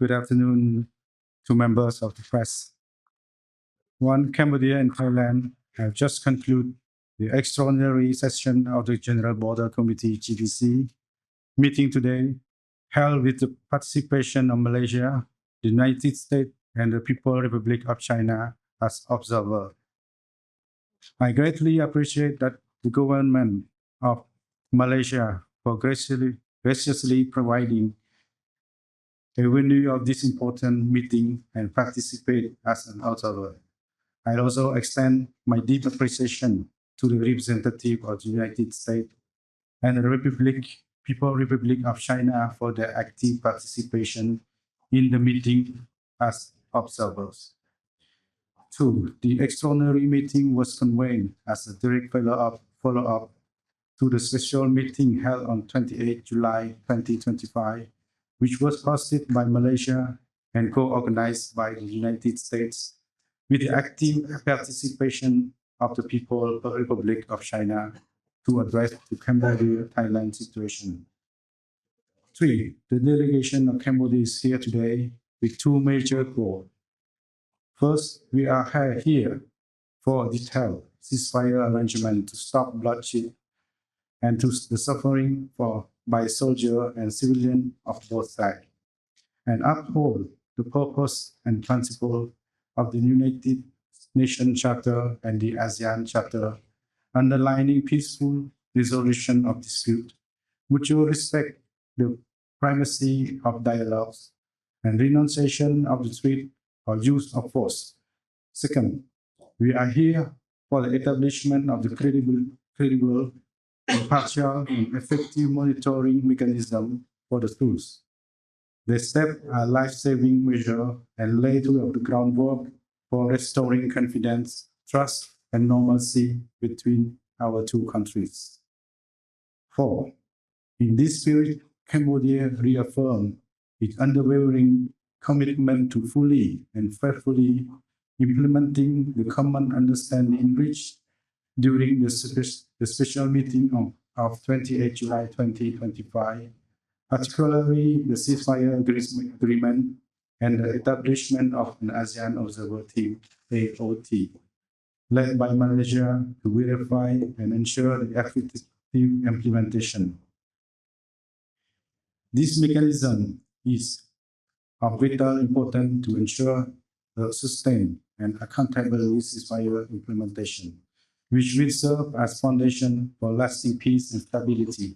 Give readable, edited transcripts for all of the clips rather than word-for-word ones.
Good afternoon to members of the press. Cambodia and Thailand have just concluded the extraordinary session of the General Border Committee GBC meeting today, held with the participation of Malaysia, the United States, and the People's Republic of China as observers. I greatly appreciate that the government of Malaysia for graciously providing a venue of this important meeting and participate as an observer. I also extend my deep appreciation to the representative of the United States and the People's Republic of China for their active participation in the meeting as observers. 2. The extraordinary meeting was convened as a direct follow-up to the special meeting held on 28 July 2025, which was hosted by Malaysia and co-organized by the United States with the active participation of the People's Republic of China to address the Cambodia-Thailand situation. 3. The delegation of Cambodia is here today with two major goals. First, we are here for a detailed ceasefire arrangement to stop bloodshed and to the suffering by soldiers and civilians of both sides, and uphold the purpose and principle of the United Nations Charter and the ASEAN Charter, underlining peaceful resolution of dispute, mutual respect, the primacy of dialogues, and renunciation of the threat or use of force. Second, we are here for the establishment of the credible, impartial, and effective monitoring mechanism for the truth. The steps are life-saving measures and lay the groundwork for restoring confidence, trust, and normalcy between our two countries. 4. In this spirit, Cambodia reaffirmed its unwavering commitment to fully and faithfully implementing the common understanding reached during the special meeting of 28 July 2025, particularly the ceasefire agreement and the establishment of an ASEAN Observer Team, AOT, led by Malaysia to verify and ensure the effective implementation. This mechanism is of vital importance to ensure the sustained and accountable ceasefire implementation, which will serve as foundation for lasting peace and stability.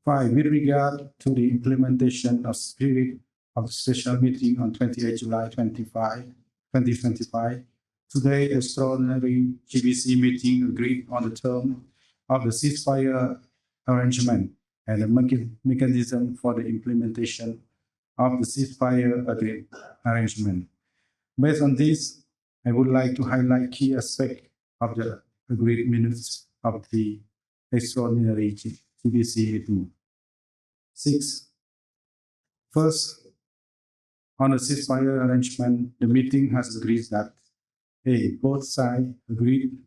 5. With regard to the implementation of spirit of the special meeting on 28 July 2025, today extraordinary GBC meeting agreed on the term of the ceasefire arrangement and the mechanism for the implementation of the ceasefire arrangement. Based on this, I would like to highlight key aspects of the agreed minutes of the extraordinary GBC meeting. 6. First, on the ceasefire arrangement, the meeting has agreed that A. Both sides agreed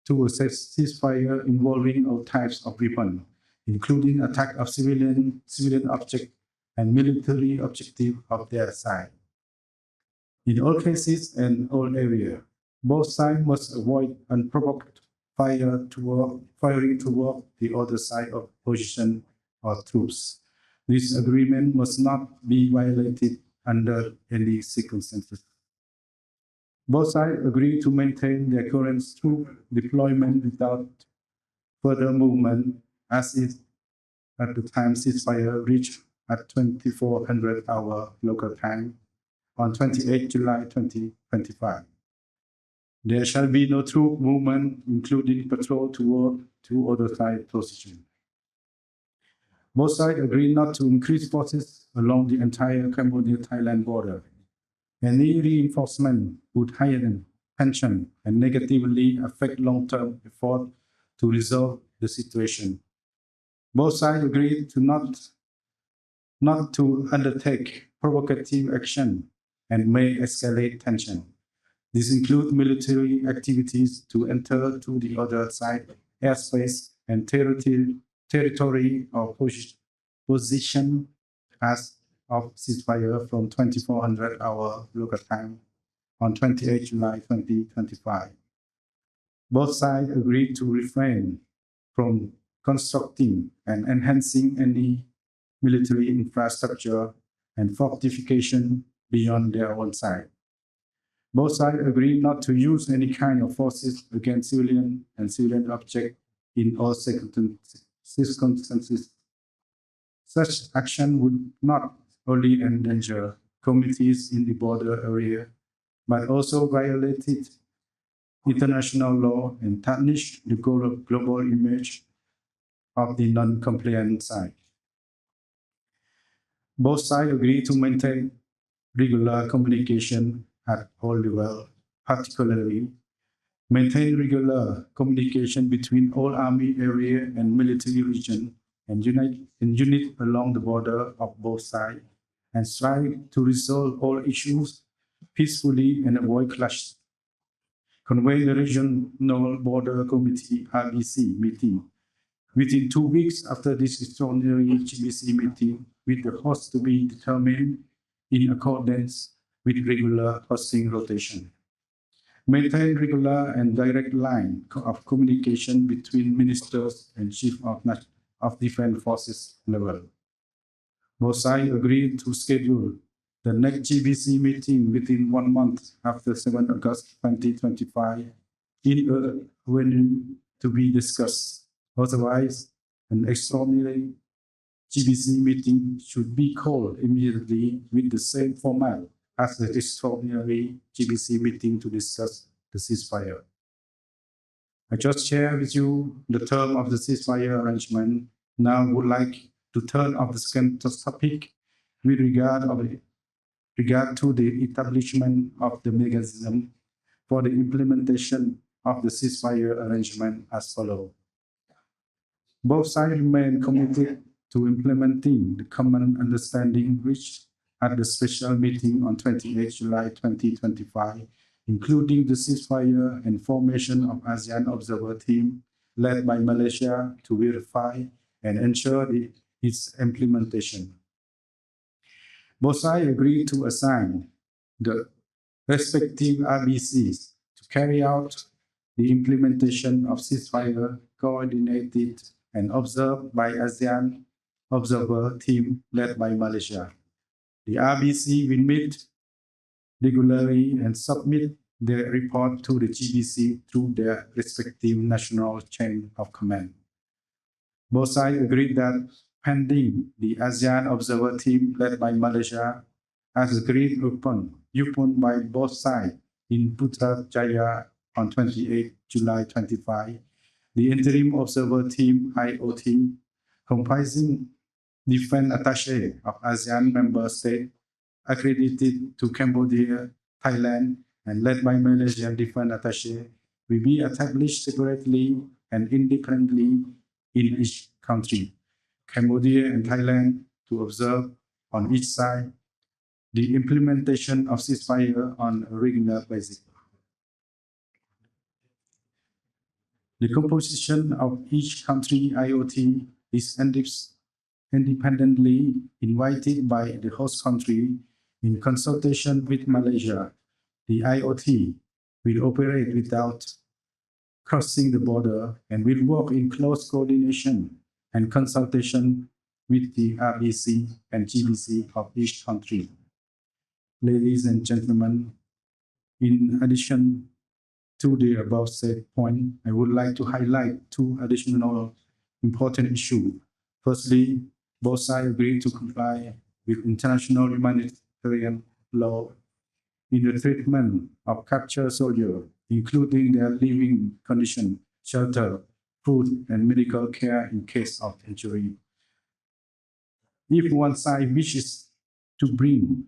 to a ceasefire involving all types of weapons, including attack of civilian objects and military objectives of their side. In all cases and all areas, both sides must avoid unprovoked firing toward the other side of position or troops. This agreement must not be violated under any circumstances. Both sides agree to maintain their current troop deployment without further movement, as is at the time ceasefire reached at 2400 hour local time on 28 July 2025. There shall be no troop movement, including patrol toward two other side positions. Both sides agree not to increase forces along the entire Cambodia-Thailand border. Any reinforcement would heighten tension and negatively affect long-term effort to resolve the situation. Both sides agreed to not to undertake provocative action and may escalate tension. This includes military activities to enter to the other side airspace and territory or position as of ceasefire from 2400 hour local time on 28 July 2025. Both sides agreed to refrain from constructing and enhancing any military infrastructure and fortification beyond their own side. Both sides agreed not to use any kind of forces against civilian and civilian objects in all circumstances. Such action would not only endanger communities in the border area, but also violated international law and tarnish the global image of the non-compliant side. Both sides agree to maintain regular communication at all levels, particularly maintain regular communication between all army area and military region and unit along the border of both sides, and strive to resolve all issues peacefully and avoid clashes. Convene the Regional Border Committee RBC meeting within 2 weeks after this extraordinary GBC meeting, with the host to be determined in accordance with regular hosting rotation. Maintain regular and direct line of communication between ministers and chief of defense forces level. Both sides agreed to schedule the next GBC meeting within 1 month after 7 August 2025 in a venue to be discussed. Otherwise, an extraordinary GBC meeting should be called immediately with the same format as the extraordinary GBC meeting to discuss the ceasefire. I just shared with you the term of the ceasefire arrangement. Now I would like to turn to the second topic with regard to the establishment of the mechanism for the implementation of the ceasefire arrangement as follows. Both sides remain committed to implementing the common understanding reached at the special meeting on 28 July 2025, including the ceasefire and formation of ASEAN Observer Team led by Malaysia to verify and ensure its implementation. Both sides agreed to assign the respective RBCs to carry out the implementation of ceasefire coordinated and observed by ASEAN Observer Team led by Malaysia. The RBC will meet regularly and submit their report to the GBC through their respective national chain of command. Both sides agreed that pending the ASEAN Observer Team led by Malaysia, as agreed upon by both sides in Putrajaya on 28 July 25, the Interim Observer Team IOT, comprising defense attaché of ASEAN member states accredited to Cambodia, Thailand, and led by Malaysian defense attaché, will be established separately and independently in each country, Cambodia and Thailand, to observe on each side the implementation of ceasefire on a regular basis. The composition of each country IOT is independently invited by the host country in consultation with Malaysia. The IOT will operate without crossing the border and will work in close coordination and consultation with the RBC and GBC of each country. Ladies and gentlemen, in addition to the above said point, I would like to highlight 2 additional important issues. Firstly, both sides agreed to comply with international humanitarian law in the treatment of captured soldiers, including their living condition, shelter, food, and medical care in case of injury. If one side wishes to bring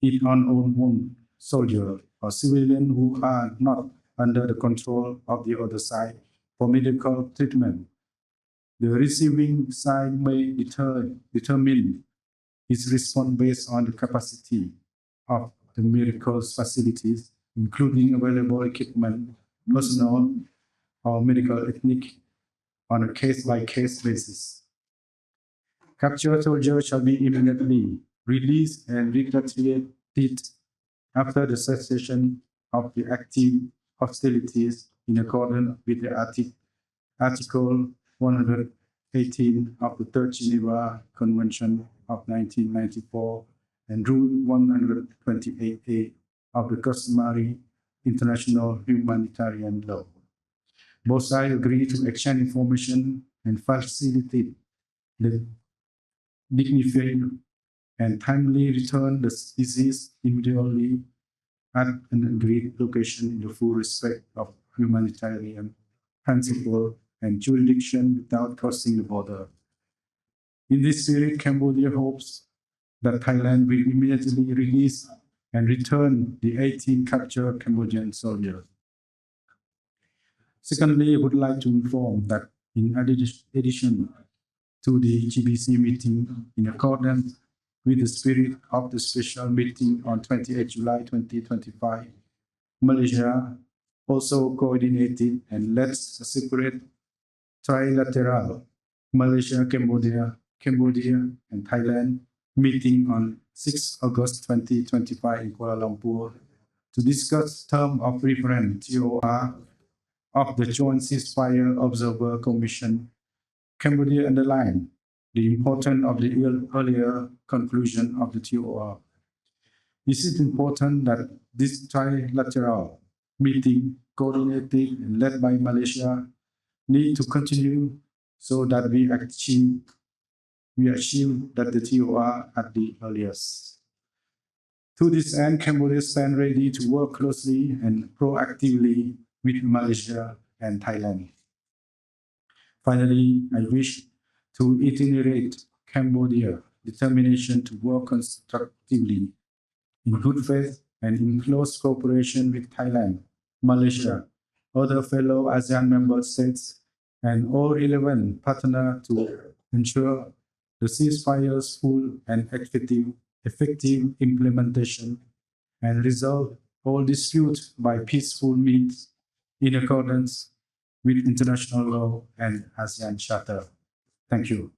it on own soldier or civilian who are not under the control of the other side for medical treatment, the receiving side may determine its response based on the capacity of the medical facilities, including available equipment, personnel, or medical technique on a case-by-case basis. Captured soldiers shall be immediately released and repatriated after the cessation of the active hostilities in accordance with the Article 118 of the Third Geneva Convention of 1994 and Rule 128A of the customary international humanitarian law. Both sides agree to exchange information and facilitate the dignified and timely return the deceased immediately at an agreed location in the full respect of humanitarian principle and jurisdiction without crossing the border. In this spirit, Cambodia hopes that Thailand will immediately release and return the 18 captured Cambodian soldiers. Secondly, I would like to inform that in addition to the GBC meeting, in accordance with the spirit of the special meeting on 28 July 2025, Malaysia also coordinated and led a separate trilateral Malaysia-Cambodia, and Thailand meeting on 6 August 2025 in Kuala Lumpur to discuss terms of reference TOR of the Joint Ceasefire Observer Commission. Cambodia underlined the importance of the earlier conclusion of the TOR. It is important that this trilateral meeting, coordinated and led by Malaysia, need to continue so that we achieve that the TOR at the earliest. To this end, Cambodia stands ready to work closely and proactively with Malaysia and Thailand. Finally, I wish to reiterate Cambodia's determination to work constructively in good faith and in close cooperation with Thailand, Malaysia, other fellow ASEAN member states, and all relevant partners to ensure the ceasefire's full and effective implementation and resolve all disputes by peaceful means in accordance with international law and ASEAN Charter. Thank you.